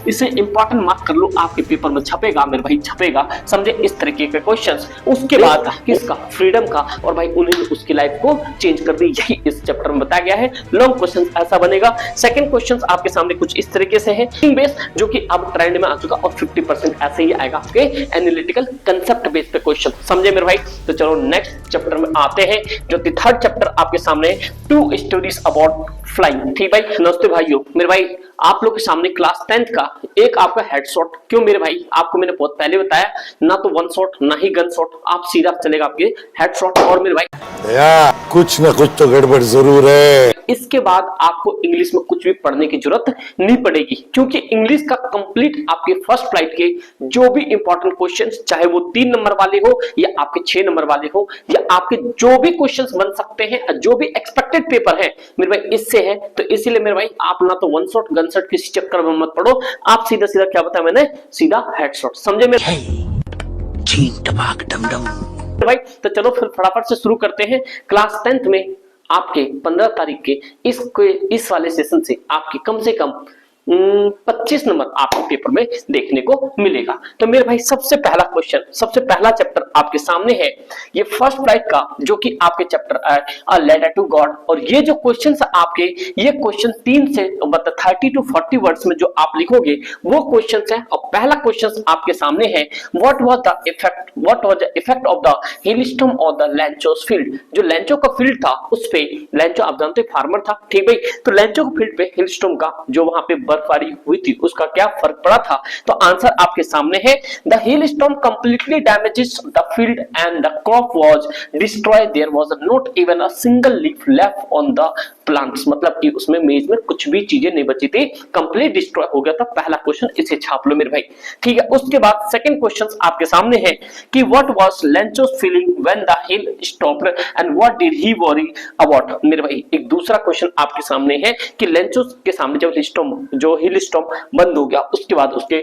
इसे important mark कर लो, आपके पेपर में छपेगा मेरे भाई, छपेगा, समझे, इस तरीके के क्वेश्चंस। उसके बाद किसका, फ्रीडम का, और भाई उन्हें उसकी लाइफ को चेंज कर दी, यही इस चैप्टर में बताया गया है। लॉन्ग क्वेश्चन ऐसा बनेगा। सेकंड क्वेश्चन आपके सामने कुछ इस तरीके से है, बेस जो कि अब ट्रेंड में आ चुका, और 50% ऐसे ही आएगा आपके एनालिटिकल कंसेप्ट बेस पे क्वेश्चन, समझे मेरे भाई। तो चलो नेक्स्ट चैप्टर में आते हैं, जो कि थर्ड चैप्टर आपके सामने, 2 स्टोरीज अबाउट फ्लाइंग। ठीक भाई, नमस्ते भाइयों मेरे भाई, आप लोग के सामने क्लास 10th का एक आपका हेडशॉट। क्यों मेरे भाई, आपको मैंने बहुत पहले बताया ना, तो वन शॉट ना ही गन शॉट, आप सीधा चलेगा आपके हेडशॉट। और मेरे भाई कुछ ना कुछ तो गड़बड़ जरूर है। इसके बाद आपको इंग्लिश में कुछ भी पढ़ने की जरूरत नहीं पड़ेगी, क्योंकि इंग्लिश का कंप्लीट आपके फर्स्ट फ्लाइट के जो भी इंपॉर्टेंट क्वेश्चंस, चाहे वो 3 नंबर वाले हो या आपके 6 नंबर वाले हो, या आपके जो भी क्वेश्चंस बन सकते हैं, जो भी एक्सपेक्टेड पेपर है मेरे भाई इससे है। तो इसीलिए मेरे भाई आप ना तो वन शॉट गन शॉट किसी चक्कर में मत पड़ो, आप सीधा सीधा क्या बताया मैंने, सीधा हेडशॉट, समझे मेरे भाई। तो चलो फिर फटाफट से शुरू करते हैं। क्लास 10th में आपके 15 तारीख के इस वाले सेशन से आपके कम से कम 25 नंबर आपके पेपर में देखने को मिलेगा। तो मेरे भाई सबसे पहला क्वेश्चन, सबसे पहला चैप्टर आपके सामने है, ये फर्स्ट फ्लाइट का जो कि आपके चैप्टर है अ लेटर टू गॉड। और ये जो क्वेश्चंस आपके, ये क्वेश्चन 3 से मतलब 30 to 40 वर्ड्स में जो आप लिखोगे वो क्वेश्चंस है। और पहला क्वेश्चन आपके सामने है, what was the effect of the hailstorm on the Lencho's field. जो लैंचो का फील्ड था उस पे, लैंचो आप जानते हो फार्मर था, ठीक भाई, तो लैंचो के फील्ड पे हेलस्टॉर्म का जो वहां पे बर्फबारी हुई थी उसका क्या फर्क पड़ा था। तो आंसर आपके सामने है, the hailstorm completely damages the field and the crop was destroyed, there was not even a single leaf left on the plants. मतलब कि उसमें मेज में कुछ भी चीजें नहीं बची थी, कंप्लीट डिस्ट्रॉय हो गया था। पहला क्वेश्चन इसे छाप लो मेरे भाई, ठीक है। उसके बाद सेकंड क्वेश्चन आपके सामने है कि what was Lencho's feeling when the hail stopped and what did he worry about. मेरे भाई एक दूसरा क्वेश्चन आपके सामने है कि लैंचोस के सामने जब हिल स्टॉर्म बंद हो गया उसके बाद उसके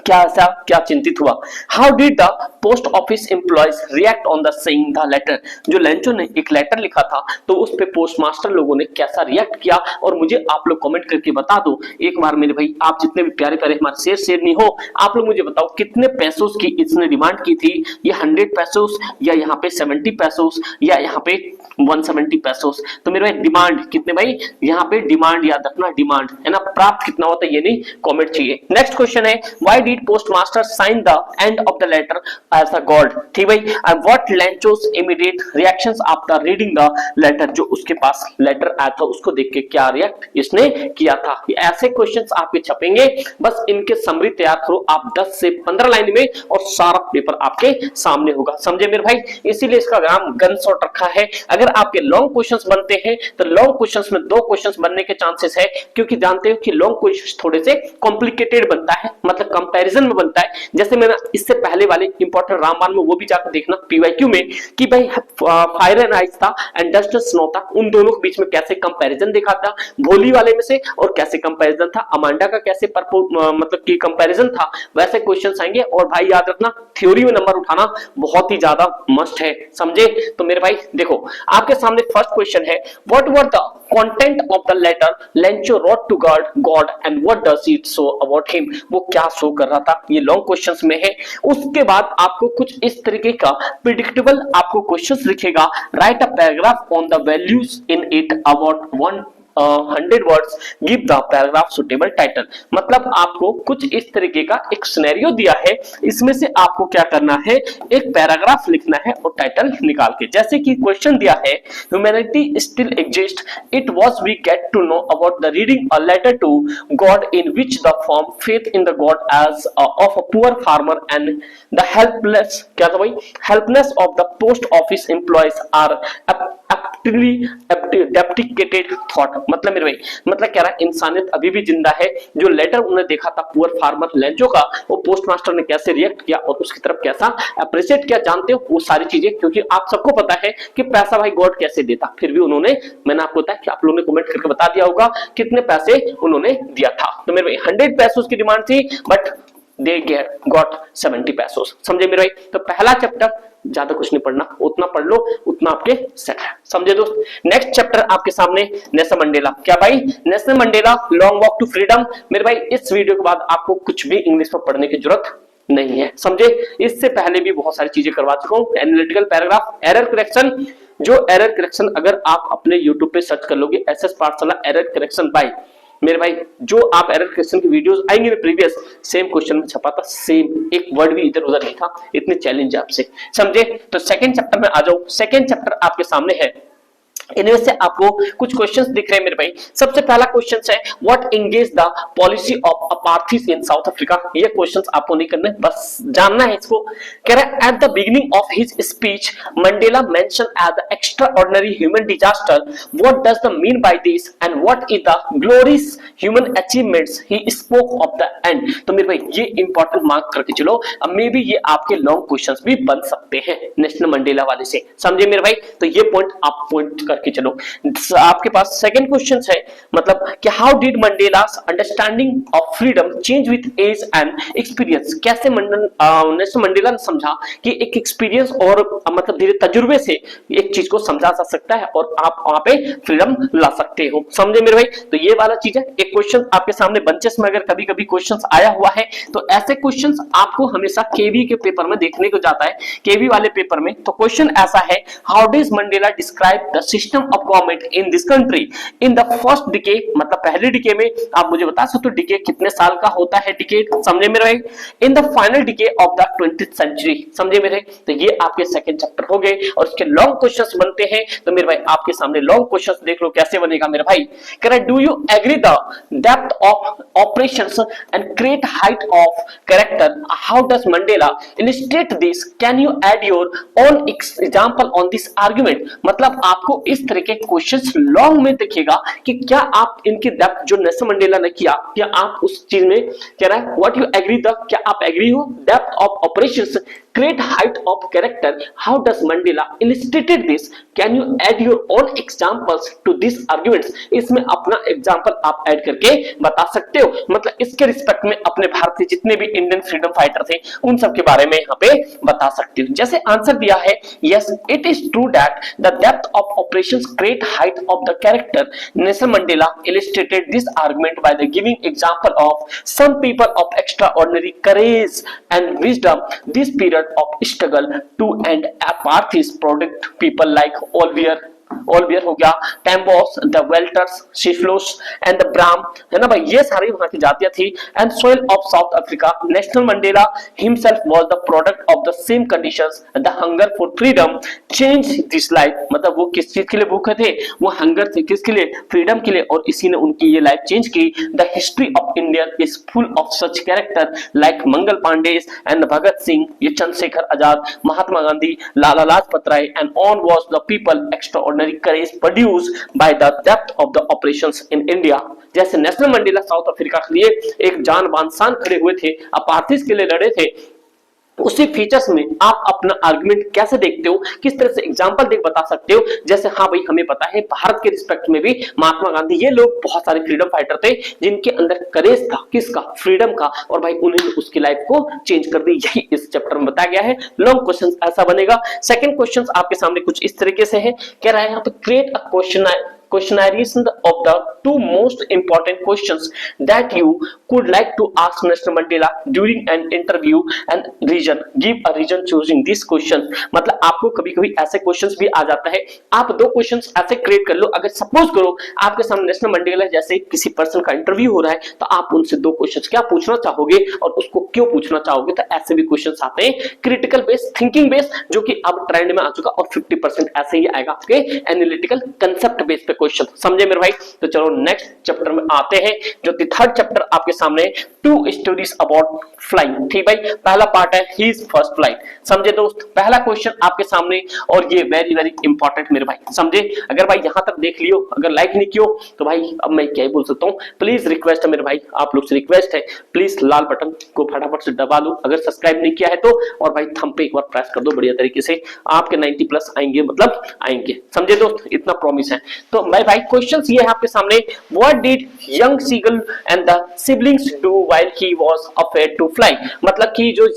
क्या चिंतित हुआ। How did the post office employees react on the saying the letter. जो लैंचो ने एक लेटर लिखा था तो उस पे पोस्ट मास्टर लोगों ने कैसा रिएक्ट किया, और मुझे आप लोग कमेंट करके बता दो एक बार मेरे भाई। आप जितने भी प्यारे प्यारे हमारे शेयर नहीं हो, आप लोग मुझे बताओ कितने पैसों की इसने डिमांड की थी। ये 100 पैसों या यहाँ पे 70 पैसों या यहाँ पे 170 पैसों। तो मेरे भाई डिमांड कितने भाई, यहाँ पे डिमांड याद रखना, डिमांड है ना, प्राप्त कितना होता है ये नहीं कमेंट चाहिए। नेक्स्ट क्वेश्चन है, why did postmaster sign the end of the letter as a god। ठीक भाई, and what Lancho's immediate reactions after reading the letter। जो उसके पास लेटर आया था उसको देख के क्या रिएक्ट इसने किया था। ऐसे क्वेश्चंस आपके छपेंगे, बस इनके समरी तैयार करो आप 10 से 15 लाइन में, और सारा पेपर आपके सामने होगा, समझे मेरे भाई। इसीलिए इसका नाम गन शॉट रखा है। अगर आपके लॉन्ग क्वेश्चंस बनते हैं तो लॉन्ग क्वेश्चंस में 2 क्वेश्चंस बनने के चांसेस है, क्योंकि जानते हो कि लॉन्ग क्वेश्चंस थोड़े से कॉम्प्लिकेटेड बनता है, मतलब कंपैरिजन में बनता है। जैसे मैंने इससे पहले वाले इंपॉर्टेंट रामबाण में वो भी जाकर देखना पीवाईक्यू में कि भाई फायर एंड आइस था एंड डस्ट एंड स्नो था, उन दोनों के बीच में कैसे कंपैरिजन देखा था भोली वाले में से, और कैसे कंपैरिजन था अमांडा का, कैसे मतलब कि कंपैरिजन था। वैसे क्वेश्चंस आएंगे। और भाई याद रखना थ्योरी में नंबर उठाना बहुत ही ज्यादा मस्ट है, समझे। तो मेरे भाई देखो आपके सामने फर्स्ट क्वेश्चन है, what were the content of the letter Lencho wrote to God and what does it show about him. वो क्या शो कर रहा था, ये लॉन्ग क्वेश्चंस में है। उसके बाद आपको कुछ इस तरीके का प्रिडिक्टेबल आपको क्वेश्चंस लिखेगा, right a paragraph on the values in it about 100 words, give the paragraph suitable title. मतलब आपको कुछ इस तरीके का एक सिनेरियो दिया है, इसमें से आपको क्या करना है, एक पैराग्राफ लिखना है और टाइटल निकाल के। जैसे कि क्वेश्चन दिया है, humanity still exist, it was we get to know about the reading a letter to God in which the form faith in the God as of a poor farmer and the helpless, क्या था भाई, helpless of the post office employees are depicted thought. मतलब मेरे भाई मतलब कह रहा है इंसानियत अभी भी जिंदा है। जो लेटर उन्होंने देखा था पुअर फार्मर लैंचो का, वो पोस्ट मास्टर ने कैसे रिएक्ट किया और उसकी तरफ कैसा अप्रिशिएट किया, जानते हो वो सारी चीजें, क्योंकि आप सबको पता है कि पैसा भाई गॉड कैसे देता, फिर भी उन्होंने, मैंने आपको बताया कि आप लोगों ने कमेंट करके बता दिया होगा कितने पैसे उन्होंने दिया था। तो मेरे भाई 100 पैसों की डिमांड थी, बट दे गॉट 70 पैसोस। समझे मेरे भाई? तो पहला चैप्टर ज्यादा कुछ नहीं पढ़ना, उतना पढ़ लो उतना आपके सेट है। समझे दोस्त? नेक्स्ट चैप्टर आपके सामने नेल्सन मंडेला। क्या भाई? Nelson Mandela long walk to freedom. मेरे भाई इस वीडियो के बाद आपको कुछ भी इंग्लिश में पढ़ने की जरूरत नहीं है। समझे? इससे पहले भी बहुत सारी चीजें करवा चुका हूं। एनालिटिकल पैराग्राफ, एरर करेक्शन, जो एरर करेक्शन अगर आप अपने यूट्यूब पे सर्च कर लोगे एसएस पाठशाला एरर करेक्शन बाय, मेरे भाई जो आप एरर क्वेश्चन की वीडियोस आएंगे ना प्रीवियस, सेम क्वेश्चन में छपा था, सेम एक वर्ड भी इधर उधर नहीं था, इतने चैलेंज आपसे। समझे? तो सेकंड चैप्टर में आ जाओ। सेकंड चैप्टर आपके सामने है, इनमें से आपको कुछ क्वेश्चंस दिख रहे हैं मेरे भाई। सबसे पहला क्वेश्चन है what engage the policy of apartheid in South Africa. ये क्वेश्चंस आपको नहीं करने, बस जानना है इसको। कह रहा है at the beginning of his speech Mandela mention as the extraordinary human disaster, what does the mean by this and what is the glorious human achievements he spoke of the end. तो मेरे भाई ये important mark करके चलो, अब may be ये आपके long questions भी बन सकते हैं नेशनल मंडेला वाले से। समझे मेरे भाई? तो ये पॉइंट आप पॉइंट करके चलो। आपके पास सेकंड क्वेश्चन है, मतलब कि how did Mandela's understanding of freedom change with age and experience. कैसे नेल्सन मंडेला ने समझा कि एक एक्सपीरियंस और मतलब धीरे तजुर्बे से एक चीज को समझा जा सकता है और आप वहां पे फ्रीडम ला सकते हो। समझे मेरे भाई? तो ये वाला चीज है। एक क्वेश्चन आपके सामने बंचेस में अगर कभी कभी क्वेश्चन आया हुआ है तो ऐसे क्वेश्चन आपको हमेशा केवी के पेपर में देखने को जाता है। केवी वाले पेपर में तो क्वेश्चन ऐसा है, how does Mandela describe the system of government in this country in the first decay. मतलब पहले डिके में आप मुझे बता सकते हो डिके कितने साल का होता है डिकेड। समझे मेरे भाई? In the final decade of द 20th सेंचुरी। समझे मेरे? तो ये आपके सेकंड चैप्टर हो गए और इसके लॉन्ग क्वेश्चंस बनते हैं। तो मेरे भाई आपके सामने लॉन्ग क्वेश्चंस देख लो कैसे बनेगा मेरे भाई। कह रहा है do you agree the depth of operations and great height of character, how does Mandela illustrate this, can you add your own example on this argument. मतलब आपको इस तरह के क्वेश्चंस लॉन्ग में दिखेगा कि क्या आप इनकी डेप्थ जो नेल्सन मंडेला ने किया, क्या आप उस चीज में कह रहा है व्हाट यू एग्री द, क्या आप एग्री हो depth of operations great height of character, how does Mandela illustrated this, can you add your own examples to these arguments। इसमें अपना एग्जांपल आप ऐड करके बता सकते हो। मतलब इसके रिस्पेक्ट में अपने भारतीय जितने भी इंडियन फ्रीडम फाइटर थे उन सब के बारे में यहाँ पे बता सकते हो। जैसे आंसर दिया है, yes it is true that the depth of operations great height of the character, Nelson Mandela illustrated this argument by the giving example of some people of extraordinary courage and wisdom this period of struggle to end apartheid's product people like Oliver हो गया, टेम्बोस, the वेल्टर्स, शिफलोस and the Bram, है ना भाई, ये सारी वहां की जातियां थी। And soil of south Africa, national Mandela himself was the product of the same conditions, the hunger for freedom change this life. मतलब वो किस चीज के लिए भूखे थे? वो हंगर थे किसके लिए? फ्रीडम के लिए, और इसी ने उनकी ये लाइफ चेंज की। The history of India is full of such character like Mangal Pandey and Bhagat Singh, ये Chandrashekhar Azad, Mahatma Gandhi, Lala Lajpat Rai and on was the people extraordinary courage produced by the depth of the operations in India। जैसे नेशनल मंडेला साउथ अफ्रीका के लिए एक जान बांसान खड़े हुए थे, अपार्थीज के लिए लड़े थे, उसी फीचर्स में आप अपना आर्गुमेंट कैसे देखते हो, किस तरह से एग्जांपल देख बता सकते हो। जैसे हाँ भाई हमें पता है भारत के रिस्पेक्ट में भी महात्मा गांधी, ये लोग बहुत सारे फ्रीडम फाइटर थे जिनके अंदर करेज था, किसका? फ्रीडम का, और भाई उन्होंने उसकी लाइफ को चेंज कर दी। यही इस चैप्टर में बताया गया है। लॉन्ग क्वेश्चन ऐसा बनेगा। सेकंड क्वेश्चन आपके सामने कुछ इस तरीके से है, कह रहा है यहाँ पे create a questionnaires of the two most important questions that you could like to ask Mr. Mandela during an interview and reason, give a reason choosing this question। मतलब आपको कभी-कभी ऐसे क्वेश्चंस भी आ जाता है, आप दो क्वेश्चंस ऐसे क्रिएट कर लो। अगर सपोज करो आपके सामने नेशनल मंडेला जैसे किसी पर्सन का इंटरव्यू हो रहा है तो आप उनसे दो क्वेश्चंस क्या पूछना चाहोगे और उसको क्यों पूछना चाहोगे। तो ऐसे भी क्वेश्चंस आते हैं क्रिटिकल बेस, थिंकिंग बेस, जो कि अब ट्रेंड में आ चुका, और 50% ऐसे ही आएगा आपके एनालिटिकल कंसेप्ट बेस पे क्वेश्चन। समझे मेरे भाई? तो चलो नेक्स्ट चैप्टर में आते हैं, जो थर्ड चैप्टर आपके सामने, टू स्टोरीज अबाउट फ्लाइंग। ठीक भाई, पहला पार्ट है हिज फर्स्ट फ्लाइट। समझे दोस्त? पहला क्वेश्चन आपके सामने, और ये वेरी वेरी इंपॉर्टेंट मेरे भाई। समझे? अगर भाई यहां तक देख लियो, अगर लाइक नहीं कियो तो भाई अब मैं क्या ही बोल सकता हूँ। प्लीज रिक्वेस्ट है मेरे भाई, आप लोग से रिक्वेस्ट है, प्लीज लाल बटन को फटाफट से दबा लो अगर सब्सक्राइब नहीं किया है तो, और भाई थंब पे एक बार प्रेस कर दो बढ़िया तरीके से। आपके 90+ आएंगे, मतलब आएंगे। समझे दोस्त? इतना प्रॉमिस है। तो भाई क्वेश्चंस ये है आपके सामने, what did young seagull and the siblings do while he was afraid to fly, मतलब कि जो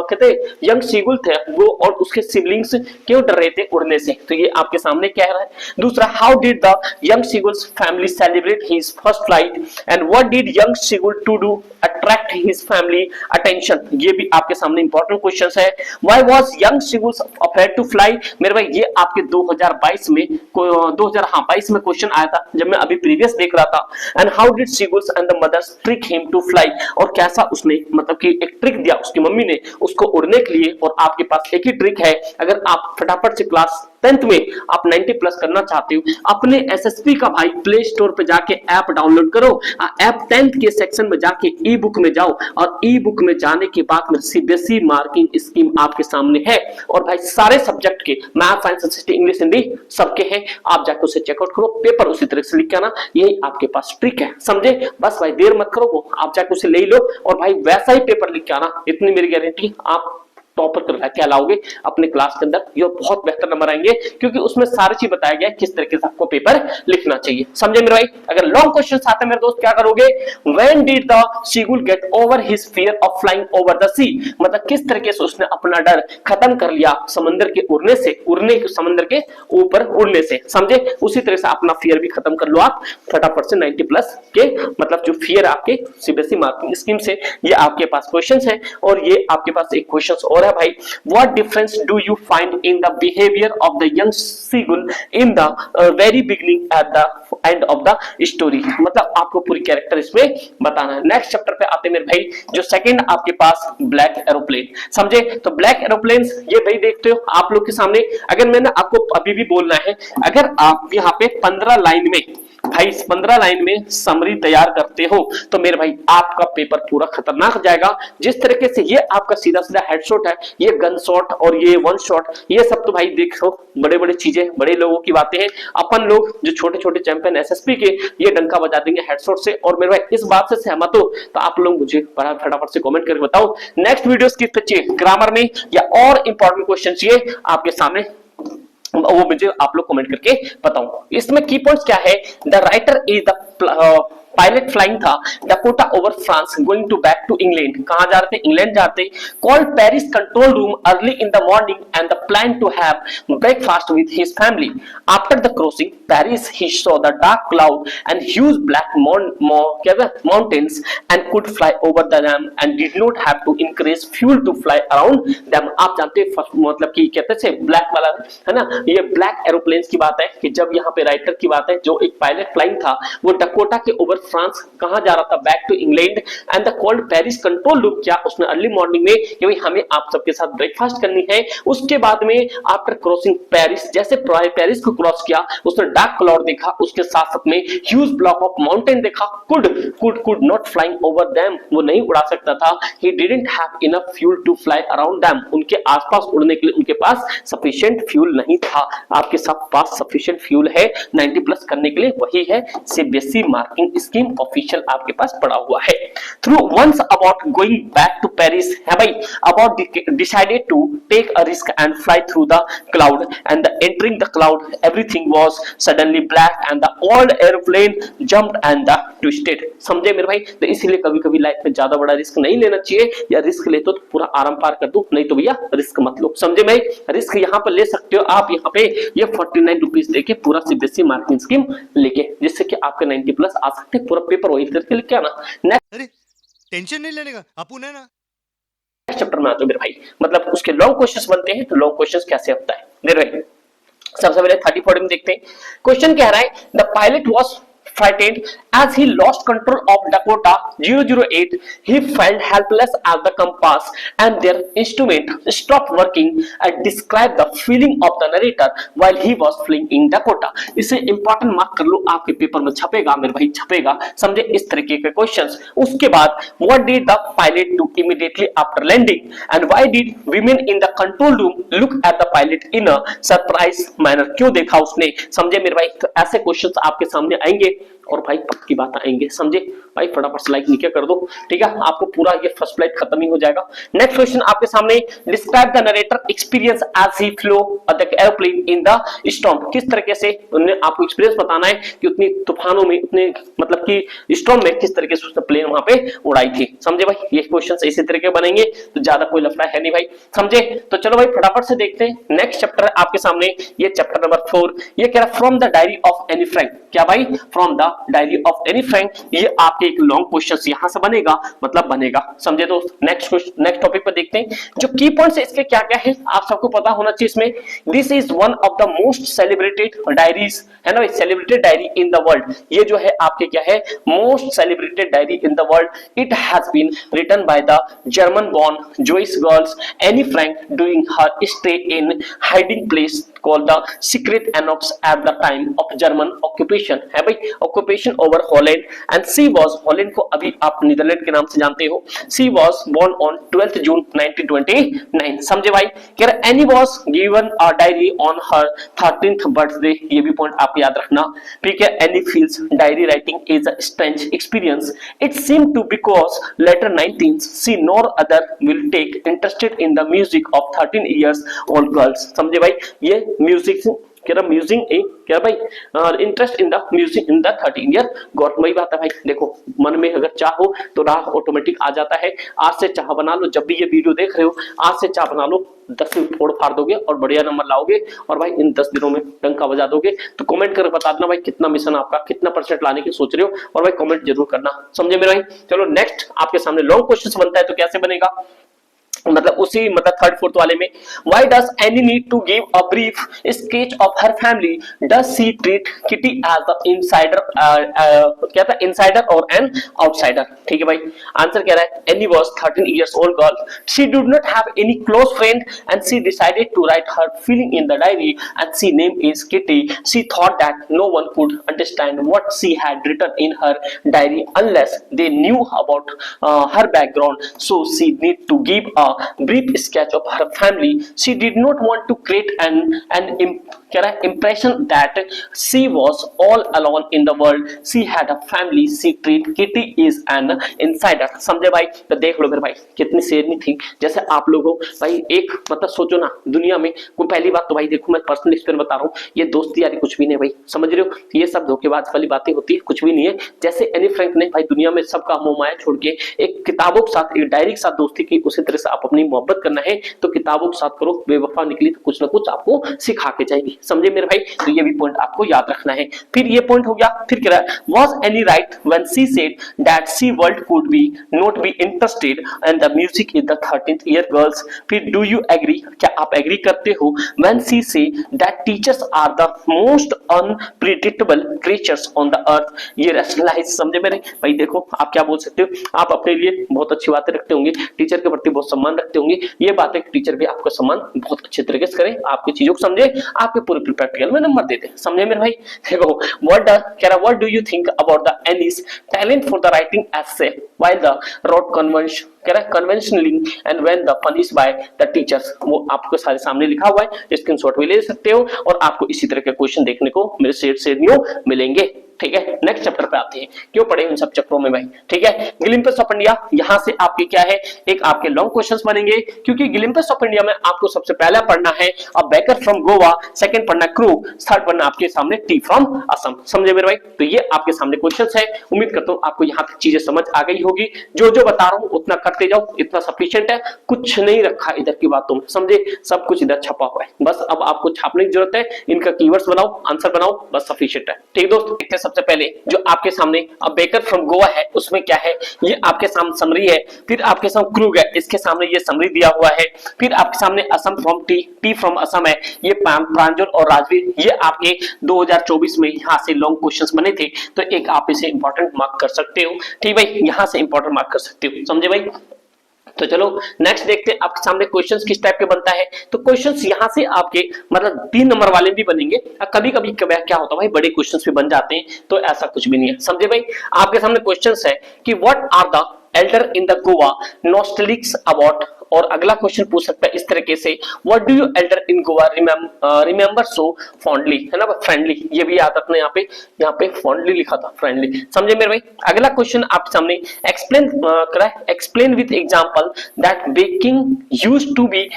कहते यंग सीगुल थे वो और उसके सिबलिंग्स क्यों डर रहे थे उड़ने से, तो ये आपके सामने कह रहा है। दूसरा, how did the young seagull's family celebrate his first flight and what did young seagull to do attract his family attention, ये भी आपके सामने इंपॉर्टेंट क्वेश्चंस है। Why was young seagull's afraid to fly, मेरे भाई ये आपके 2022 में 2022 में क्वेश्चन आया था जब मैं अभी प्रीवियस देख रहा था। And how did seagulls and the mothers trick him to fly, और कैसा उसने मतलब कि एक ट्रिक दिया उसकी मम्मी ने उसको उड़ने के लिए, और आपके पास एक ही ट्रिक है। अगर आप फटाफट से क्लास 10th में आप 90 प्लस करना चाहते हो, अपने एसएसपी का भाई प्ले स्टोर पे जाके ऐप डाउनलोड करो, ऐप 10th के सेक्शन में जाके ई बुक में जाओ, और ई बुक में जाने के बाद में सीबीएसई मार्किंग स्कीम आपके सामने है, और भाई सारे सब्जेक्ट के math science SST English Hindi सबके हैं, आप जाके उसे चेकआउट करो, पेपर उसी तरह से लिख के आना, यही आपके पास ट्रिक है, समझे। बस भाई देर मत करो, वो आप जाके उसे ले लो और भाई वैसा ही पेपर लिख के आना, इतनी मेरी गारंटी, आप टॉपर कर क्या लाओगे अपने क्लास के अंदर, ये बहुत बेहतर नंबर आएंगे, क्योंकि उसमें सारी चीज बताया गया है किस तरीके से आपको पेपर लिखना चाहिए, समझे मेरे भाई। अगर लॉन्ग क्वेश्चंस आते हैं मेरे दोस्त, क्या करोगे, when did the seagull get over his fear of flying over the sea, मतलब किस तरीके से उसने अपना डर खत्म कर लिया समंदर के उड़ने से, समंदर के ऊपर उड़ने से, समझे। उसी तरह से अपना फियर भी खत्म कर लो आप फटाफट से 90 प्लस के, मतलब जो फियर आपके सीबीएसई मार्किंग स्कीम से, ये आपके पास क्वेश्चंस है। और ये आपके पास एक क्वेश्चन और है भाई, what difference do you find in the behavior of the young seagull in the very beginning at the end of the story, मतलब आपको पूरी कैरेक्टर इसमें बताना है। नेक्स्ट चैप्टर पे आते हैं मेरे भाई, जो सेकंड आपके पास ब्लैक एरोप्लेन, समझे। तो ब्लैक एरोप्लेन ये भाई देखते हो आप लोग के सामने, अगर मैंने आपको अभी भी बोलना है, अगर आप यहाँ पे 15 लाइन में भाई 15 लाइन में समरी तैयार करते हो तो मेरे भाई आपका पेपर पूरा खतरनाक जाएगा। जिस तरीके से ये आपका सीधा सीधा हेडशॉट है, ये गन शॉट और ये वन शॉट, ये सब तो भाई देखो बड़े बड़े चीजें, बड़े लोगों की बातें हैं। अपन लोग जो छोटे छोटे चैंपियन एसएसपी के, ये डंका बजा देंगे हेडशॉट से। और मेरे भाई इस बात से सहमत हो तो आप लोग मुझे फटाफट से कमेंट करके बताओ नेक्स्ट वीडियोस किस पे चाहिए, ग्रामर में या और इंपॉर्टेंट क्वेश्चन चाहिए आपके सामने, वो मुझे आप लोग कमेंट करके बताओ। इसमें की पॉइंट्स क्या है, the writer is the pilot flying the Dakota over France going to back to England, कहां जा रहे थे, इंग्लैंड जाते। Called Paris control room early in the morning and the plan to have breakfast with his family. After the crossing Paris he saw the dark cloud and huge black mountains and could fly over the them and did not have to increase fuel to fly around them. आप जानते हैं मतलब कि कहते थे black वाला है ना, ये ब्लैक एरोप्लेन्स की बात है कि जब यहाँ पे राइटर की बात है, जो एक पायलट फ्लाइंग था वो डकोटा के ओवर फ्रांस कहां जा रहा था, back to England and the called Paris control room, क्या उसने अर्ली मॉर्निंग में कि भाई हमें आप सबके साथ ब्रेकफास्ट करनी है। उसके बाद में आफ्टर क्रॉसिंग पेरिस, जैसे पेरिस को क्रॉस किया उसने डार्क क्लाउड देखा, उसके साथ साथ में ह्यूज ब्लॉक ऑफ माउंटेन देखा, could not flying over them, वो नहीं उड़ा सकता था। He didn't have enough fuel to fly around them, उनके आसपास उड़ने के लिए उनके पास सफिशिएंट फ्यूल नहीं था। आपके साथ पास सफिशिएंट फ्यूल है 90 प्लस करने के लिए, वही है सीबीएसई मार्किंग स्कीम ऑफिशियल आपके पास पड़ा हुआ है। Through once about going back to Paris है भाई, about decided to take a risk and fly through the cloud and entering the cloud everything was suddenly black and the old aeroplane jumped and the twisted. समझे मेरे भाई, तो इसीलिए कभी कभी life में ज्यादा बड़ा रिस्क नहीं लेना चाहिए, या रिस्क ले तो पूरा आराम पार कर दो, नहीं तो भैया रिस्क मत लो, समझे भाई। रिस्क यहाँ पर ले सकते हो आप, यहाँ पे ये 49 रुपीज देके पूरा सीबीएसई मार्किंग स्कीम लेके, जिससे कि आपके 90 प्लस आ सकते, पूरा पेपर वही करके लिख के आना। अरे टेंशन नहीं लेने का, अपुन है ना। नेक्स्ट चैप्टर में आते हो मेरे भाई, मतलब उसके लॉन्ग क्वेश्चंस बनते हैं, तो लॉन्ग क्वेश्चंस कैसे होता है मेरे भाई। सबसे पहले 30-40 में देखते हैं। क्वेश्चन कह रहा है the pilot was frightened as he lost control of Dakota 008. He felt helpless as the compass and their instrument stopped working and described the feeling of the narrator while he was flying in Dakota. इसे important mark कर लो, आपके paper में छपेगा मेरे भाई, छपेगा, समझे इस तरीके के क्वेश्चंस। उसके बाद what did the pilot do immediately after landing and why did women in the control room look at the pilot in a surprise manner? क्यों देखा उसने, समझे मेरे भाई। तो ऐसे क्वेश्चंस आपके सामने आएंगे और भाई पक्की बात आएंगे, समझे भाई? फटाफट से लाइक नीचे कर दो, ठीक है? आपको पूरा ये फर्स्ट फ्लाइट खत्म ही हो जाएगा। नेक्स्ट क्वेश्चन आपके सामने, describe the narrator experience as he flew the airplane in the storm. किस तरीके से उन्हें आपको एक्सपीरियंस बताना है कि उतनी तूफानों में, उतने मतलब कि स्टॉर्म में किस तरीके से उसने प्लेन वहां पे उड़ाई थी, समझे भाई? ये क्वेश्चन इसी तरीके बनेंगे, तो ज्यादा कोई लफड़ा है नहीं भाई, समझे? तो चलो भाई फटाफट से देखते हैं नेक्स्ट चैप्टर आपके सामने, ये चैप्टर नंबर 4। ये कह रहा है from the diary of Anne Frank. क्या भाई? From the diary of Anne Frank. ये आपके एक लॉन्ग क्वेश्चन यहां से बनेगा, मतलब बनेगा, समझे दोस्त? नेक्स्ट टॉपिक पर देखते हैं जो की पॉइंट्स इसके क्या क्या है, आप सबको पता होना चाहिए इसमें। This is one of the most celebrated diaries, है ना, celebrated diary in the world. ये जो है आपके क्या है, most celebrated diary in the world. It has been written by the German born Jewish girls Annie Frank during her stay in hiding place called the secret annex at the time of German occupation, है भाई, occupation over Holland, and she was, Holland को अभी आप Netherlands के नाम से जानते हो। she was born on 12th June 1929, समझे भाई? कह रहा Annie was given a diary on her 13th birthday, ये भी पॉइंट आप याद रखना, ठीक है? Annie feels diary writing is a strange experience. It seemed to because later 19th she nor other will take interested in the music of 13 years old girls, समझे भाई? ये म्यूजिक कह रहा म्यूजिक कह रहा भाई interest in the music in the 13 year God. वही बात है भाई, देखो मन में अगर चाह हो तो राह ऑटोमेटिक आ जाता है। आज से चाह बना लो, जब भी ये वीडियो देख रहे हो आज से चाह बना लो, 10 से फोड़ फाड़ दोगे और बढ़िया नंबर लाओगे, और भाई इन 10 दिनों में डंका बजा दोगे। तो कमेंट करके बता देना भाई कितना मिशन आपका, कितना परसेंट लाने की सोच रहे हो, और भाई कमेंट जरूर करना, समझे मेरे भाई? चलो नेक्स्ट आपके सामने लॉन्ग क्वेश्चन बनता है, तो कैसे बनेगा, मतलब उसी मतलब थर्ड फोर्थ वाले में, why does Annie need to give a brief sketch of her family? Does she treat Kitty as the insider, क्या था, insider or an outsider? ठीक है भाई, आंसर कह रहा है Annie was 13 years old girl. She did not have any close friend and she decided to write her feeling in the diary and she name is Kitty. She thought that no one could understand what she had written in her diary unless they knew about her background. So she need to give a brief sketch of her family. She did not want to create an impression that she was all alone in the world. She had a family. She treat Kitty is an insider, समझे भाई? तो देख लो मेरे भाई कितनी शेरनी थी। जैसे आप लोगों भाई एक मतलब सोचो ना, दुनिया में कोई, पहली बात तो भाई देखो मैं पर्सनल एक्सपीरियंस बता रहा हूँ, ये दोस्ती यारी कुछ भी नहीं भाई, समझ रहे हो? ये सब धोखेबाज वाली बातें होती है, कुछ भी नहीं है। जैसे एनी फ्रैंक ने भाई दुनिया में सबका मोह माया छोड़ के एक किताबों के साथ, एक डायरी के साथ दोस्ती की, उसी तरह से आप अपनी मोहब्बत करना है तो किताबों के साथ करो। बेवफा निकली तो कुछ ना कुछ आपको सिखा के जाएगी, समझे मेरे भाई? तो ये भी पॉइंट आपको याद रखना है। फिर ये पॉइंट हो गया, फिर कह रहा है was Annie right when she said that she world could be not be interested and the music is the 13th year girls? फिर do you agree, क्या आप एग्री करते हो when she say that teachers are the most unpredictable creatures on the earth? ये rationalize, समझे मेरे भाई? देखो आप क्या बोल सकते हो, आप अपने लिए बहुत अच्छी बातें रखते होंगे, टीचर के प्रति बहुत सम्मान रखते होंगे, ये बातें टीचर भी आपका सम्मान बहुत अच्छे तरीके से करें, आपकी चीजों को समझे, आपके पूरे प्रैक्टिकल में नंबर देते हैं, समझे मेरे भाई? देखो what do you think about the Annie's talent for the writing essay while the wrote conventionally and when the punished by the teachers? वो आपको सारे सामने लिखा हुआ है, स्क्रीनशॉट भी ले सकते हो, और आपको इसी तरह के क्वेश्चन देखने को मेरे शेयरियों मिलेंगे, ठीक है? नेक्स्ट चैप्टर पे आते हैं, क्यों पढ़े इन सब चक्रों में भाई, ठीक है? ग्लिम्पस ऑफ इंडिया, यहां से आपके क्या है, एक आपके लॉन्ग क्वेश्चंस बनेंगे, क्योंकि ग्लिम्पस ऑफ इंडिया में आपको सबसे पहला पढ़ना है a baker from Goa, second पढ़ना क्रू, थर्ड पढ़ना आपके सामने टी फ्रॉम असम, समझे मेरे भाई? तो ये आपके सामने क्वेश्चंस है। उम्मीद करता हूं आपको यहाँ तक चीजें समझ आ गई होगी। जो जो बता रहा हूं उतना करते जाओ, इतना सफिशिएंट है, कुछ नहीं रखा इधर की बातों में, समझे? सब कुछ इधर छपा हुआ है, बस अब आपको छापने की जरूरत है, इनका कीवर्ड्स बनाओ, आंसर बनाओ, बस सफिशिएंट है, ठीक दोस्त? देखते हैं सबसे पहले जो आपके सामने अ बेकर फ्रॉम गोवा है, उसमें क्या है, ये आपके सामने समरी है। फिर आपके सामने क्रूग है, इसके सामने ये समरी दिया हुआ है। फिर आपके सामने Assam from T from Assam है, ये प्रांजल और राजवीर, ये आपके 2024 में यहाँ से लॉन्ग क्वेश्चंस बने थे, तो एक आप इसे इंपॉर्टेंट मार्क कर सकते हो, ठीक भाई? यहाँ से इंपॉर्टेंट मार्क कर सकते हो, समझे भाई? तो चलो नेक्स्ट देखते हैं आपके सामने क्वेश्चंस किस टाइप के बनता है। तो क्वेश्चंस यहाँ से आपके मतलब 3 नंबर वाले भी बनेंगे, कभी कभी क्या होता है भाई बड़े क्वेश्चंस भी बन जाते हैं, तो ऐसा कुछ भी नहीं है, समझे भाई? आपके सामने क्वेश्चंस है कि what are the elder in the Goa nostalgic about, और अगला क्वेश्चन पूछ सकता है इस तरीके से, what do you elder in Goa remember so fondly, है ना, फ्रेंडली, ये भी याद रखना, यहाँ पे फॉन्डली लिखा था, फ्रेंडली, समझे मेरे भाई। अगला क्वेश्चन आपके सामने एक्सप्लेन करा है, explain with example that baking used to be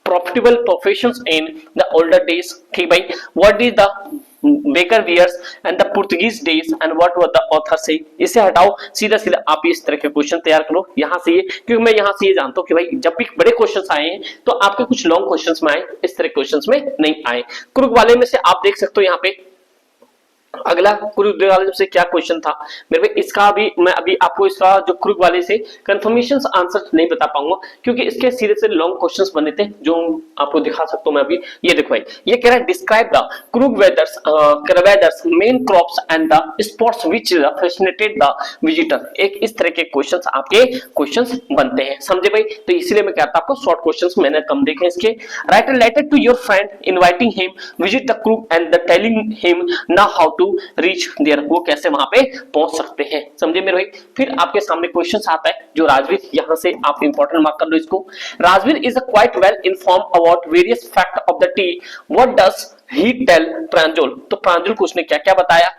profitable professions in the older days. ठीक भाई, what is the baker wears and the Portuguese days and what was the author say. इसे हटाओ, सीधा सीधा आप इस तरह के क्वेश्चन तैयार करो यहाँ से, ये क्योंकि मैं यहाँ से ये जानता हूँ कि भाई जब भी बड़े क्वेश्चंस आए हैं तो आपके कुछ लॉन्ग क्वेश्चंस में आए, इस तरह क्वेश्चंस में नहीं आए। क्रुक वाले में से आप देख सकते हो यहाँ पे अगला क्रुक वाले से क्या क्वेश्चन था मेरे भाई, इसका भी मैं अभी आपको इसका जो क्रुक वाले से कंफर्मेशन आंसर नहीं बता पाऊंगा क्योंकि इसके सीधे से लॉन्ग क्वेश्चंस बने थे जो आपको दिखा सकता हूं मैं अभी। ये देखो भाई, ये कह रहा है describe the Coorg weathers main crops and the spots which fascinated the visitor. एक इस तरह के क्वेश्चंस आपके क्वेश्चंस बनते हैं, समझे भाई। तो इसलिए मैं कहता आपको शॉर्ट क्वेश्चंस मैंने कम देखे इसके। Write a letter to your friend inviting him visit the Coorg and the telling him now how to reach there, वो कैसे वहां पे पहुंच सकते हैं, समझे मेरे भाई। फिर आपके सामने क्वेश्चन आता है जो राजवीर, यहां से आप इंपॉर्टेंट मार्क कर लो इसको। Rajvir is a quite well inform about various fact of the tea, what does he tell Pranjol. तो प्रांजल को उसने क्या क्या बताया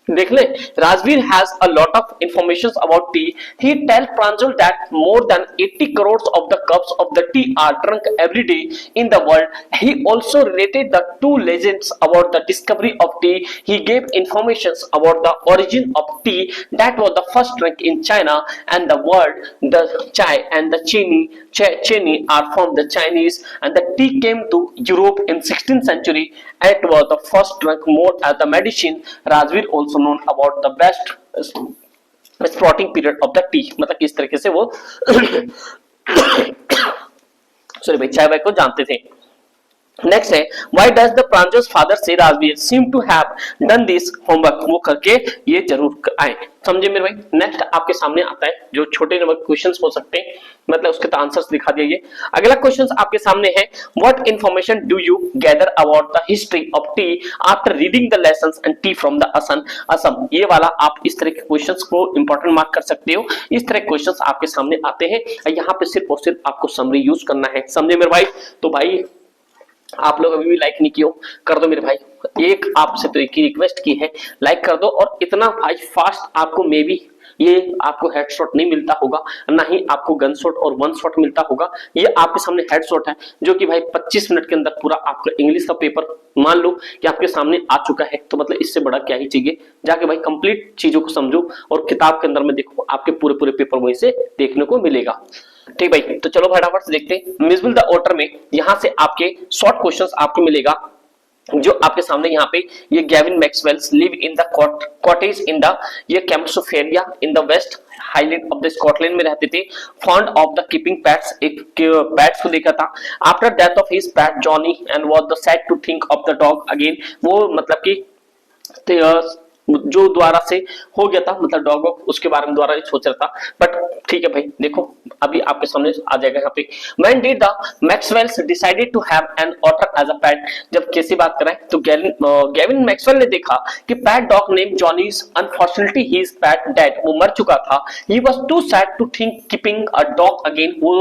देख ले। Rajveer has a lot of information about tea. He tell Pranjal that more than 80 crores of the cups of the tea are drunk every day in the world. He also related the two legends about the discovery of tea. He gave information about the origin of tea, that was the first drink in China, and the word the chai and the chini are from the Chinese, and the tea came to Europe in 16th century. It was the first drink more as the medicine. Rajveer also known about the best sprouting period of the tea, मतलब किस तरीके से वो sorry भाई चाय को जानते थे। नेक्स्ट है why does the Pranjal's father say Rajvir seem to have done this homework, वो करके ये जरूर आए, समझे मेरे भाई। नेक्स्ट आपके सामने आता है जो छोटे नंबर क्वेश्चंस हो सकते हैं, मतलब उसके तो आंसर्स दिखा दिया। ये अगला क्वेश्चंस आपके सामने है, what information do you gather about the history of T after reading the lessons and T from the Assam. ये वाला आप इस तरह के क्वेश्चंस को इंपॉर्टेंट मार्क कर सकते हो। इस तरह के क्वेश्चंस आपके सामने आते हैं, यहाँ पे सिर्फ और सिर्फ आपको समरी यूज करना है, समझे मेरे भाई। तो भाई आप लोग अभी भी लाइक नहीं किए, कर दो मेरे भाई, एक आपसे तो एक ही रिक्वेस्ट की है, लाइक कर दो। और इतना भाई फास्ट आपको मे बी ये आपको हेडशॉट नहीं मिलता होगा, ना ही आपको गन शॉट और वन शॉट मिलता होगा। ये आपके सामने हेडशॉट है जो कि भाई 25 मिनट के अंदर पूरा आपका इंग्लिश का पेपर मान लो कि आपके सामने आ चुका है। तो मतलब इससे बड़ा क्या ही चाहिए, जाके भाई कंप्लीट चीजों को समझो और किताब के अंदर में देखो, आपके पूरे पूरे पेपर वहीं से देखने को मिलेगा। ठीक भाई, तो चलो फटाफट से देखते हैं। मिसबिल द ऑटर में यहां से आपके शॉर्ट क्वेश्चंस आपको मिलेगा जो आपके सामने यहाँ पे ये Gavin Maxwell's live in the cottage in the ये Camusfearna in the west highland of the Scotland में रहते थे। Fond of the keeping pets, एक पेट्स को देखा था। After death of his pet Johnny and was the sad to think of the dog again, वो मतलब कि जो द्वारा से हो गया था, मतलब डॉग उसके बारे में द्वारा सोच रहा था। बट ठीक है भाई, देखो अभी आपके सामने आ जाएगा यहाँ पे। When did the Maxwells decided to have an otter as a pet? जब कैसी बात करें तो गैविन मैक्सवेल ने देखा कि pet dog name Johnny's, unfortunately his pet dead, वो मर चुका था। He was too sad to think keeping a dog again, वो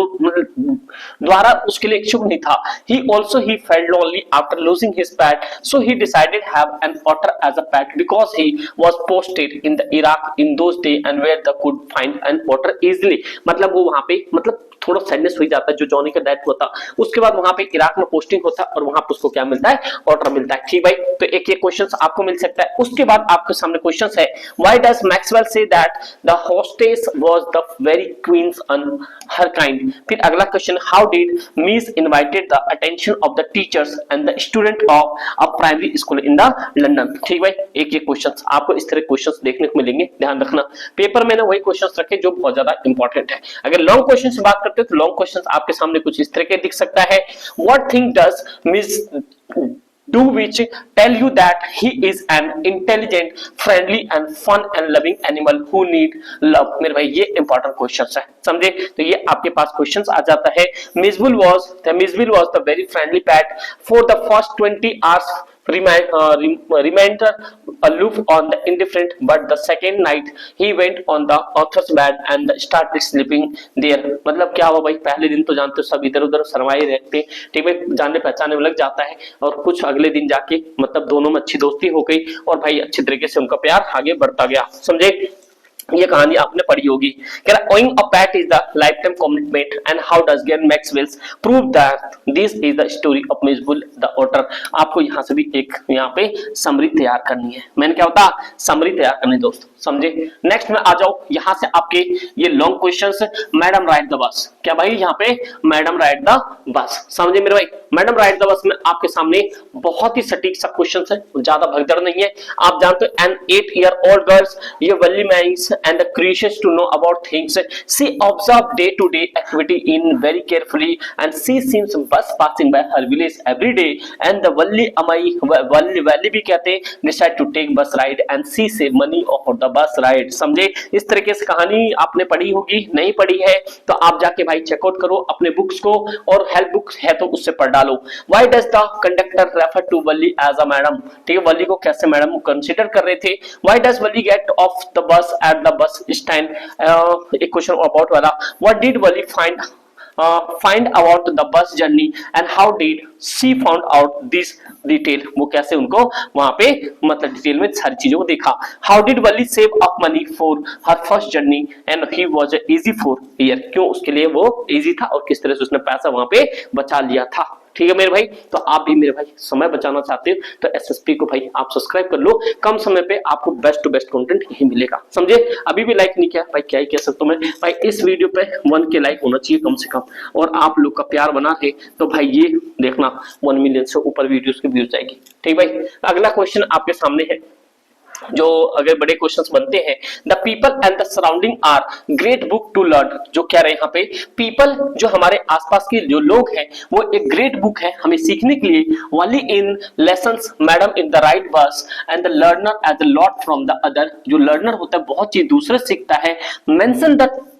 द्वारा उसके लिए इच्छुक नहीं था। He felt lonely after losing his pet, so he decided to have an otter as a pet because he was posted in the Iraq in those days and where they could find an otter easily। मतलब वो वहां पे मतलब थोड़ा sadness हो जाता है, जो जॉनी का डेथ होता उसके बाद वहां पे इराक में पोस्टिंग होता है और वहां पे उसको क्या मिलता है, ऑटर मिलता है। ठीक भाई, तो एक ये क्वेश्चंस आपको मिल सकता है। उसके बाद आपके सामने क्वेश्चंस है, why does Maxwell say that the hostess was the very queens on her kind. फिर अगला question, how did Miss invited the attention of the teachers and the student of a primary school in the London. ठीक भाई, एक ये questions आपको इस तरह questions देखने को मिलेंगे, ध्यान रखना। पेपर में ना वही क्वेश्चंस रखे जो बहुत ज्यादा इंपॉर्टेंट है। अगर लॉन्ग क्वेश्चन से बात करते हैं तो लॉन्ग क्वेश्चंस आपके सामने कुछ इस तरह के दिख सकता है। What thing does miss do which tell you that he is an intelligent, friendly and fun and loving animal who need love। मेरे भाई ये इंपॉर्टेंट क्वेश्चंस है, समझे। तो ये आपके पास क्वेश्चंस आ जाता है। मिसबिल was the very friendly pet for the first 20 hours remained aloof on the indifferent, but the second night he went on the author's bed and started sleeping there. मतलब क्या हुआ भाई, पहले दिन तो जानते हो सब इधर उधर शर्माए रहते, ठीक है, जानने पहचाने में लग जाता है, और कुछ अगले दिन जाके मतलब दोनों में अच्छी दोस्ती हो गई और भाई अच्छी तरीके से उनका प्यार आगे बढ़ता गया, समझे। ये कहानी आपने पढ़ी होगी। कह रहा owing a pet is the lifetime commitment and how does Glenn Maxwell prove that this is the story of Miss Bull the Otter। आपको यहाँ से भी एक यहाँ पे समरी तैयार करनी है, मैंने क्या होता समरी तैयार करनी दोस्तों, समझे। नेक्स्ट में आ जाओ, यहाँ से आपके ये long questions, madam ride the bus, क्या भाई यहाँ पे मैडम राइड द बस, समझे मेरे भाई। मैडम राइड द बस में आपके सामने बहुत ही सटीक सा क्वेश्चन है, ज्यादा भगदड़ नहीं है। आप जानते हो एन 8-year-old गर्ल्स ये वल्ली men's and the curious to know about things, she observed day to day activity in very carefully and she seems bus passing by her village every day and the वल्ली अमाई वल्ली भी कहते हैं decide to take bus ride and she save money for the bus ride, समझे। इस तरीके से कहानी आपने पढ़ी होगी, नहीं पढ़ी है तो आप जाके भाई चेकआउट करो अपने बुक्स को, और हेल्प बुक्स है तो उससे पढ़ डालो। Why does the conductor refer to Valli as a madam, ठीक है, वल्ली को कैसे मैडम को कंसीडर कर रहे थे। Why does Valli get off the bus at the bus stand, एक क्वेश्चन अबाउट वाला, what did Valli find about the bus journey and how did she found out this detail, वो कैसे उनको वहां पे मतलब डिटेल में सारी चीजों को देखा। How did Valli save up money for her first journey and he was easy for year, क्यों उसके लिए वो इजी था और किस तरह से उसने पैसा वहां पे बचा लिया था, ठीक है मेरे भाई। तो आप भी मेरे भाई समय बचाना चाहते हो तो एसएसपी को भाई आप सब्सक्राइब कर लो, कम समय पे आपको बेस्ट टू बेस्ट कंटेंट यही मिलेगा, समझे। अभी भी लाइक नहीं किया भाई, क्या ही कह सकता हूं मैं भाई, इस वीडियो पे 1 के लाइक होना चाहिए कम से कम, और आप लोग का प्यार बना है तो भाई ये देखना 1 मिलियन से ऊपर वीडियोस की व्यूज जाएगी, ठीक भाई। अगला क्वेश्चन आपके सामने है, जो अगर बड़े क्वेश्चंस बनते हैं, the people and the surrounding are great book to learn, जो कह रहे हैं यहाँ पे पीपल जो हमारे आसपास के जो लोग हैं वो एक ग्रेट बुक है हमें सीखने के लिए। Valli in lessons madam in the ride bus and the learner as a lot from the other, जो लर्नर होता है बहुत चीज दूसरे सीखता है। Mention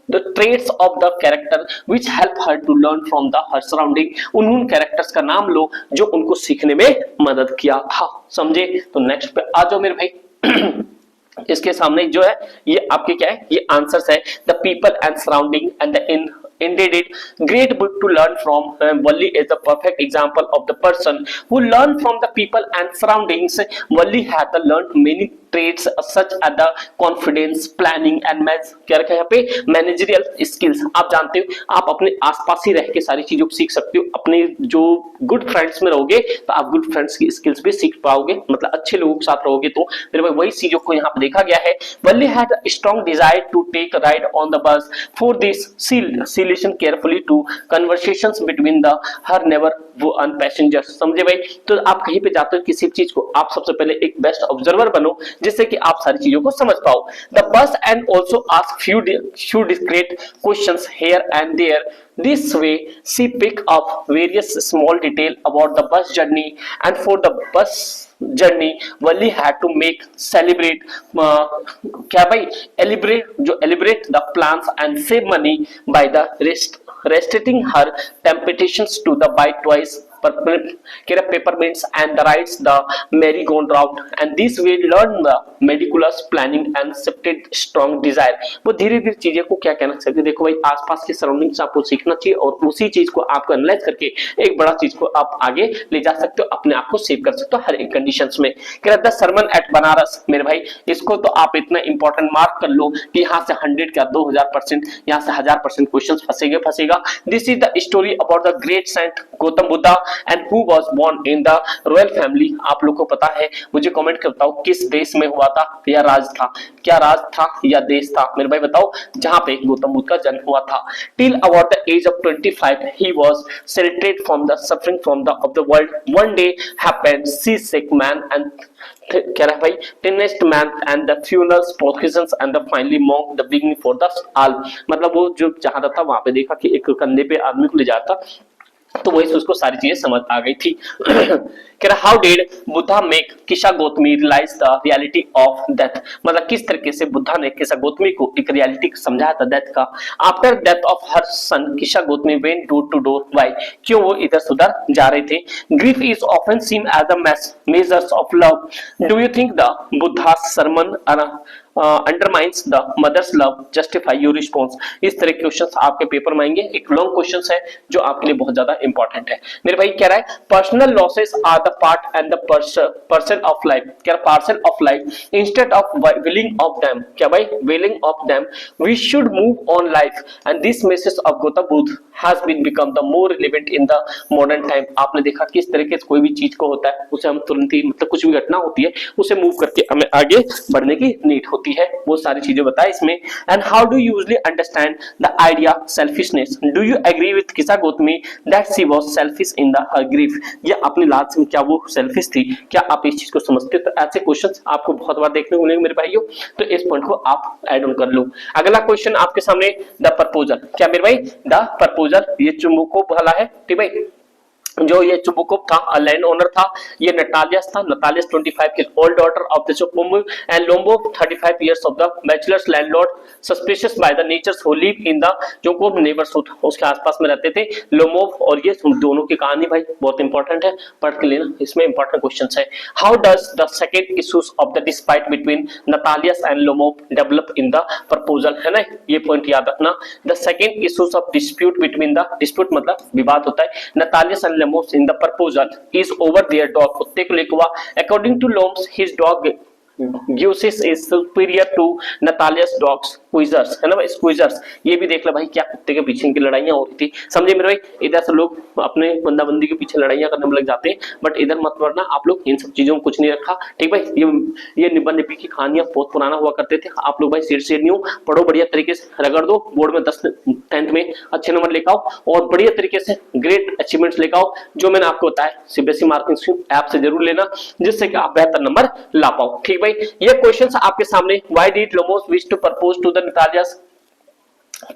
the traits of the character which help her to learn from the her surrounding, उन characters का नाम लो जो उनको सीखने में मदद किया था, समझे। तो नेक्स्ट पे आ जाओ मेरे भाई। इसके सामने जो है ये आपके क्या है, ये आंसर्स है, the people and surrounding and the indeed it great book to learn from. Valli is a perfect example of the person who learned from the people and surroundings. Valli had learned many traits such as the confidence, planning and क्या रखा है यहाँ पे managerial skills. आप जानते हो आप अपने आसपास ही रह के सारी चीजों को सीख सकते हो, अपने जो गुड फ्रेंड्स में रहोगे तो आप गुड फ्रेंड्स की स्किल्स भी सीख पाओगे, मतलब अच्छे लोगों के साथ रहोगे तो फिर वही चीजों को यहाँ पे देखा गया है। Valli had a strong desire to take a ride on the bus. For this she listened carefully to conversations between her neighbor and passengers, समझे भाई। तो आप कहीं पे जाते हो किसी चीज को, आप सबसे पहले एक बेस्ट ऑब्जर्वर बनो जिससे कि आप सारी चीजों को समझ पाओ। The bus and also ask few discreet questions here and there. This way she pick up various small detail about the bus journey, and for the bus journey Valli had to make क्या भाई elaborate the plans and save money by the restricting her temptations to the buy twice peppermints and the rides the merry-go-round, and this way learn the meticulous planning and shifted strong desire। वो धीरे धीरे चीजें को क्या कहना सकते, देखो भाई आसपास के सराउंडिंग से आपको सीखना चाहिए और उसी चीज को आपको एनालाइज करके एक बड़ा चीज को आप आगे ले जा सकते हो, अपने आप को सेव कर सकते हो हर एक कंडीशंस में। द सरमन एट बनारस, मेरे भाई इसको तो आप इतना इंपॉर्टेंट मार्क कर लो कि यहाँ से 100 का 2000%, यहाँ से 1000% क्वेश्चन फंसेगा। This is the story about the great saint Gautam Buddha and who was born in the royal family। आप लोग को पता है, मुझे कमेंट कर बताओ किस देश में हुआ था या राज था, क्या राज था या देश था, मेरे भाई बताओ, जहां पे गौतम बुद्ध का जन्म हुआ था। Till about the age of 25 he was sheltered from the suffering of the world. One day happened seasick man and क्या रहा भाई tenets man and the funerals professions and the finally monk the beginning for the all, मतलब वो जो चाहता था वहां पे देखा कि एक कंधे पे आदमी को ले जाता तो वही से उसको सारी चीजें समझ आ गई थी। कह रहा how did Buddha make Kisa Gotami realise the reality of death, मतलब किस तरीके से बुद्धा ने किशा गौतमी को एक रियलिटी समझाया था डेथ का। After death of her son Kisa Gotami went door to door, why, क्यों वो इधर सुधर जा रहे थे। Grief is often seen as the measures of love, do you think the Buddha sermon undermines the mother's love, justify your response. इस तरह के क्वेश्चंस आपके पेपर में आएंगे, एक लॉन्ग क्वेश्चंस है जो आपके लिए बहुत ज्यादा इंपॉर्टेंट है। मेरे भाई कह रहा है personal losses are the part and the person of life, क्या parcel of life instead of willing of them, क्या भाई willing of them we should move on life and this message of Gautam Buddha has been become the more relevant in the modern time. आपने देखा किस तरीके से कोई भी चीज को होता है उसे हम तुरंत ही, मतलब कुछ भी घटना होती है उसे मूव करके हमें आगे बढ़ने की नीड होती है, वो सारी चीजें बताए इसमें। And how do you usually understand the idea selfishness, do you agree with Kisa Gotami that she was selfish in the her grief, या अपनी लास्ट में क्या वो सेल्फिश थी, क्या आप इस चीज को समझते हो। तो ऐसे क्वेश्चंस आपको बहुत बार देखने को मिलेंगे मेरे भाइयों, तो इस पॉइंट को आप ऐड ऑन कर लो। अगला क्वेश्चन आपके सामने द प्रपोजल, क्या मेरे भाई द प्रपोजल, ये चुंबकों वाला है, ठीक भाई। जो ये चुबुकोव था लैंड ओनर था, ये नटालियस था, नटालियस 25 के old daughter of the Chubukov and Lomov 35 years of the bachelors landlord suspicious by the natures who live in the Chubukov neighbourhood, उसके आसपास में रहते थे लोमोव और ये दोनों की कहानी भाई बहुत इंपॉर्टेंट है, पढ़ के लेना, इसमें इंपॉर्टेंट क्वेश्चंस है। How does the second issues of the despite between Natalia's and Lomov develop in the proposal, है ना, ये पॉइंट याद रखना। The second issues of dispute between the, dispute मतलब विवाद होता है, Natalia's and in the proposal is over their dog, कुत्ते को लेकर हुआ। According to Loms, his dog Geusis is superior to Natalia's dogs Squeezers, है ना भाई Squeezers। ये भी देख लो भाई क्या कुत्ते के पीछे इनकी लड़ाइयां हो रही थी, समझे मेरे भाई। इधर से लोग अपने बंदाबंदी के पीछे लड़ाइयां करने में लग जाते हैं, बट इधर मत वरना आप लोग इन सब चीजों में कुछ नहीं रखा, ठीक भाई। ये निब्बा निब्बी की कहानियां बहुत पुराना हुआ करते थे, आप लोग भाई सिर न्यू पढ़ो, बढ़िया तरीके से रगड़ दो, बोर्ड में 10th में अच्छे नंबर लेकर आओ और बढ़िया तरीके से ग्रेट अचीवमेंट्स लेकर आओ। जो मैंने आपको बताया सीबीएसई मार्किंग स्कीम ऐप से जरूर लेना, जिससे कि आप बेहतर नंबर ला पाओ, ठीक भाई। ये क्वेश्चंस आपके सामने, why did Lomov's wish to propose to the Natalia's,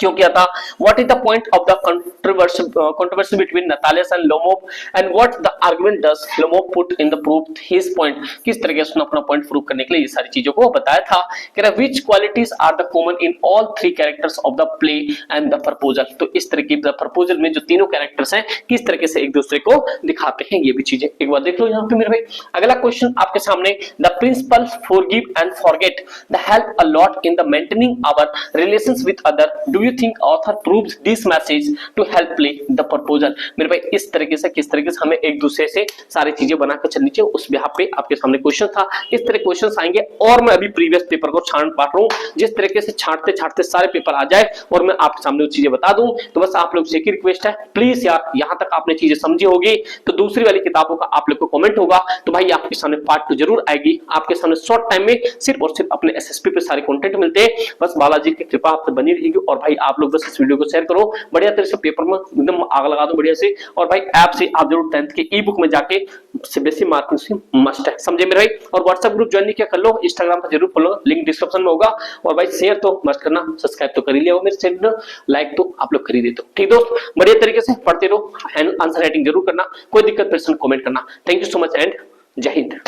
क्यों किया था, what is the point of the controversy between Natalia's and Lomov and what the argument does Lomov put in the proof his point, किस तरीके से अपना point prove करने के लिए ये सारी चीजों को बताया था। कह रहा which qualities are the common in all three characters of the play and the proposal, तो इस तरह की द प्रपोजल में जो तीनों कैरेक्टर्स हैं किस तरीके से एक दूसरे को दिखाते हैं, ये भी चीजें एक बार देख लो यहाँ पे मेरे भाई। अगला क्वेश्चन आपके सामने, the principle forgive and forget the help a lot in the maintaining our relations with other, do you think author proves this message to help play the proposal. मेरे भाई इस तरीके से किस तरीके से हमें एक दूसरे से सारी चीजें बनाकर चलनी चाहिए, उस बिहाफ पे आपके सामने क्वेश्चन था। इस तरह क्वेश्चंस आएंगे और मैं अभी प्रीवियस पेपर को छांट पाट रहा हूं, जिस तरीके से छांटते छांटते सारे पेपर आ जाए और मैं आपके सामने वो चीजें बता दूं, तो बस आप लोग से एक ही रिक्वेस्ट है, प्लीज यार यहां तक आपने चीजें समझी होगी तो दूसरी वाली किताबों का आप लोग को कमेंट होगा, तो भाई आपके सामने पार्ट 2 जरूर आएगी, आपके सामने शॉर्ट टाइम में सिर्फ और सिर्फ अपने एसएसपी पे सारे कंटेंट मिलते हैं। बस बालाजी की कृपा आप पे बनी रहेगी और भाई आप लोग बस इस वीडियो को शेयर करो, बढ़िया तरह से पेपर में एकदम आग लगा दो बढ़िया से, और भाई ऐप से आप जरूर 10th के ई बुक में जाके सीबीएसई मार्किंग स्कीम मस्ट है, समझे मेरे भाई। और व्हाट्सएप ग्रुप ज्वाइन नहीं किया कर लो, इंस्टाग्राम पर जरूर फॉलो, लिंक डिस्क्रिप्शन में होगा। और भाई शेयर तो मस्ट करना, सब्सक्राइब तो कर ही लिया हो मेरे चैनल, लाइक तो आप लोग कर ही देते हो, ठीक दोस्त। बढ़िया तरीके से पढ़ते रहो एंड आंसर राइटिंग जरूर करना, कोई दिक्कत परेशान कमेंट करना। Thank you so much and जय हिंद।